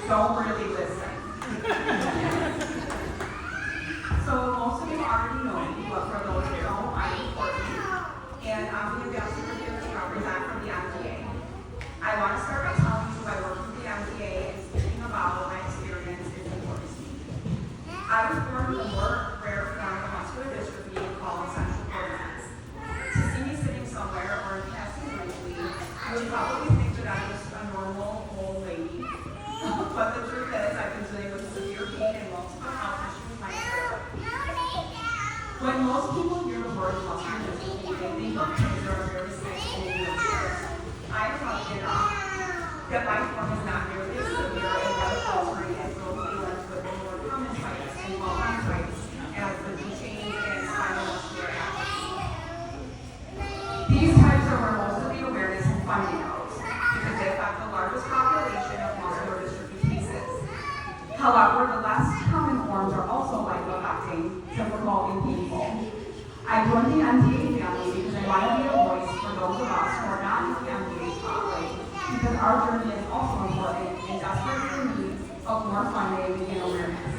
don't really listen. So most of you already know me, but for those who don't, I'm Courtney, and I'm the ambassador here to represent for the MDA. I want to start by telling you I work with the MDA and speaking about my experience is important to me. I was born with a rare form of muscular dystrophy called central cord disease. To see me sitting somewhere or passing briefly, you would probably think that I was a normal old lady. But the truth is, I've been dealing with severe pain and multiple health issues my entire life. When most people hear the word muscular dystrophy, they think of kids that are very sick and in wheelchairs. I am lucky enough that my form is not nearly as severe and life-altering as those feelings with the more common types and well-known types as the dechained and spinal muscular atrophy. These types are where most of the awareness and funding goes, because they affect the largest population of muscular dystrophy cases. However, the less common forms are also life-affecting, difficult, and painful. I joined the MDA family because I want to be a voice for those of us who are not in the MDA spotlight, because our journey is also important and desperately in need of more funding and awareness.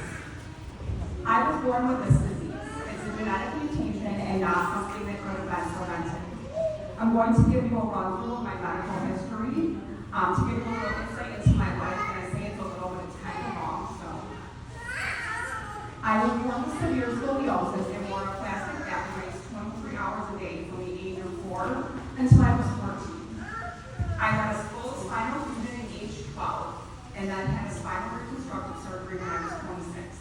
I was born with this disease. It's a genetic mutation and not something that could have been prevented. I'm going to give you a run through of my medical history to give you a little insight into my life, and I say it's a little, but it's kind of long, so. I was born with severe scoliosis and wore a plastic back brace 23 hours a day from the age of 4 until I was 14. I had a full spinal fusion at age 12, and then had a spinal reconstructive surgery when I was 26.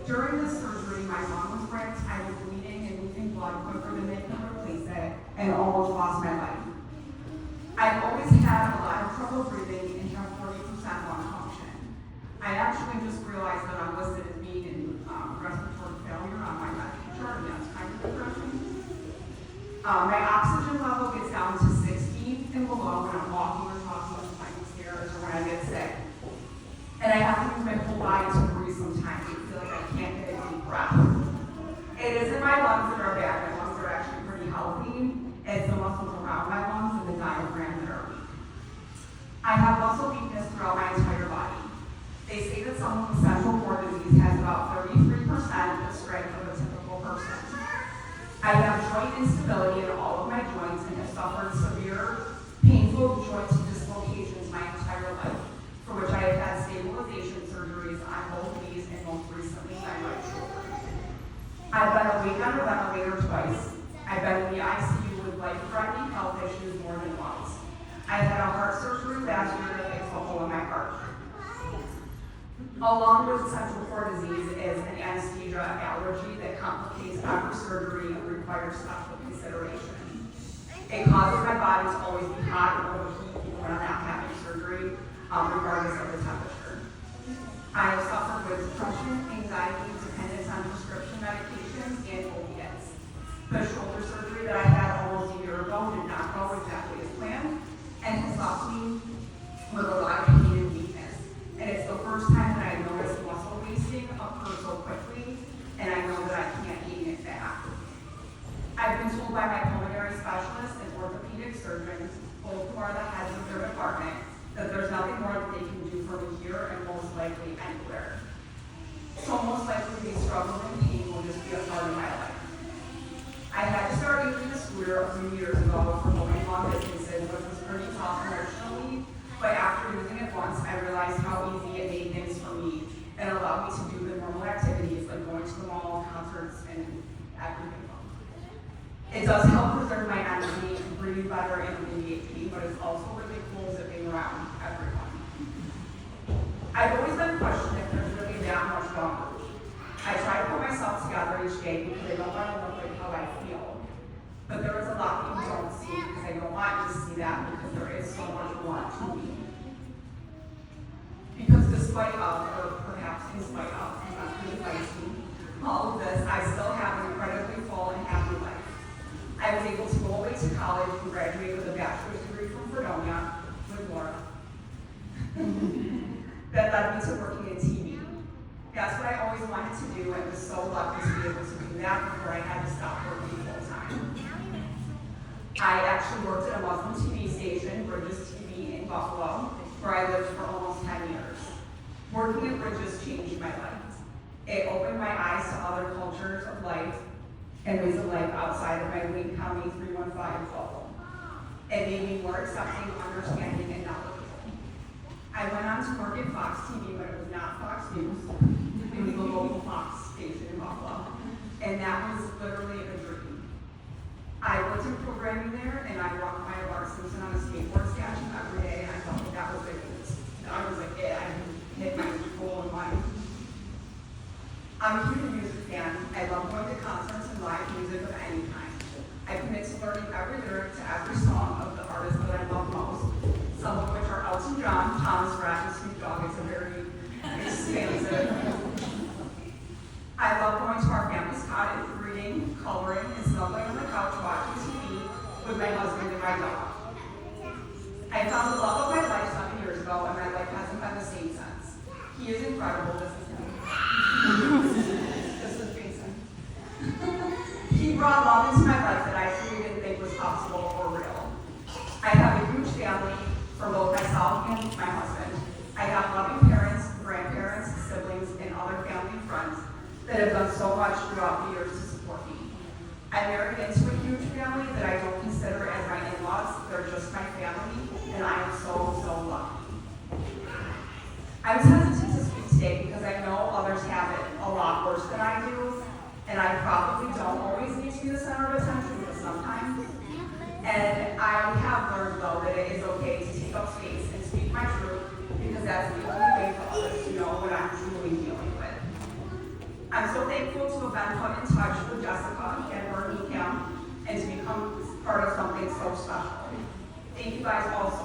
During this surgery, my lung was ripped, I was bleeding and losing blood quicker than they could replace it, and almost lost my life. I've always had a lot of trouble breathing and have 40% lung function. I actually just realized that I'm listed as being in respiratory failure on my medical chart, and that's kind of depressing. My oxygen level gets down to 60 and below when I'm walking or talking on the flight stairs or when I get sick. And I have to use my whole body to breathe sometimes. I feel like I can't get a deep breath. It isn't my lungs that are bad. My lungs are actually pretty healthy. It's the muscles around my lungs and the diaphragm that are weak. I have muscle weakness throughout my entire body. They say that someone with central cord disease has about 33% the strength of a typical person. I have joint instability in all of my joints and have suffered severe, painful joint dislocations my entire life, for which I have had stabilization surgeries on both knees and most recently my right shoulder. I've been awake on a ventilator twice. I've been in the ICU with life-threatening health issues more than once. I had a heart surgery last year to fix a hole in my heart. Along with central cord disease is an anesthesia allergy that complicates every surgery and requires special consideration. It causes my body to always be hot and overheat even when I'm not having surgery, regardless of the temperature. I have suffered with depression, anxiety, dependence on prescription medications, and opiates. The shoulder surgery that I had almost a year ago did not go exactly as planned and has left me with a lot of pain and weakness. And it's the first time that I noticed muscle wasting occur so quickly, and I know that I can't gain it back. I've been told by my pulmonary specialist and orthopedic surgeons, both who are the heads of their department, that there's nothing more that they can do for me here and most likely anywhere. So most likely the struggle and pain will just be a part of my life. I had to start using a scooter a few years ago for going long distances, which was pretty tough originally, but after using it once, I realized how easy it made things for me and allowed me to do the normal activities like going to the mall, concerts, and everything. It does help preserve my energy, breathe better, and alleviate pain, but it's also really cool zipping around everyone. I've always been questioned if there's really that much longer. I try to put myself together each day because I don't want to look like how I feel. But there is a lot that you don't see because I don't want you to see that because there is so much more to me. Because despite of, or perhaps in spite of, I'm not really feisty, all of this, I still have an incredibly full and happy life. I was able to go away to college and graduate with a bachelor's degree from Fredonia with Laura. That led me to working in TV. That's what I always wanted to do and was so lucky to be able to do that before I had to stop working full time. I actually worked at a Muslim TV station, Bridges TV in Buffalo, where I lived for almost 10 years. Working at Bridges changed my life. It opened my eyes to other cultures of life and ways of life outside of my Wayne County 315 bubble. It made me more accepting, understanding, and knowledgeable. I went on to work at Fox TV when it was not Fox News. It was the local Fox station in Buffalo. And that was literally a dream. I worked in programming there, and I walked by Bart Simpson on a skateboard statue every day, and I felt like that was it. I was like, yeah, I hit my goal in life. I'm a huge music fan. I love going to concerts and live music of any kind. I commit to learning every lyric to every song of the artist that I love most, some of which are Elton John, Thomas Rhett, and Snoop Dogg. It's a very expansive. I love going to our family's cottage, reading, coloring, and snuggling on the couch watching TV with my husband and my dog. I found the love of my life 7 years ago, and my life hasn't been the same since. He is incredible. This is him. This is Jason. He brought love into my life that I truly didn't think was possible or real. I have a huge family for both myself and my husband. I have loving parents, grandparents, siblings, and other family and friends that have done so much throughout the years to support me. I married into a huge family that I don't consider as my in-laws. They're just my family, and I am so, so lucky. I was hesitant to speak today because I know others have it a lot worse than I do, and I probably don't always need to be the center of attention, but sometimes. And I have learned, though, that it is okay to take up space and speak my truth, because that's the only way for others to know what I'm truly dealing with. I'm so thankful to have been put in touch with Jessica and her camp and to become part of something so special. Thank you guys all so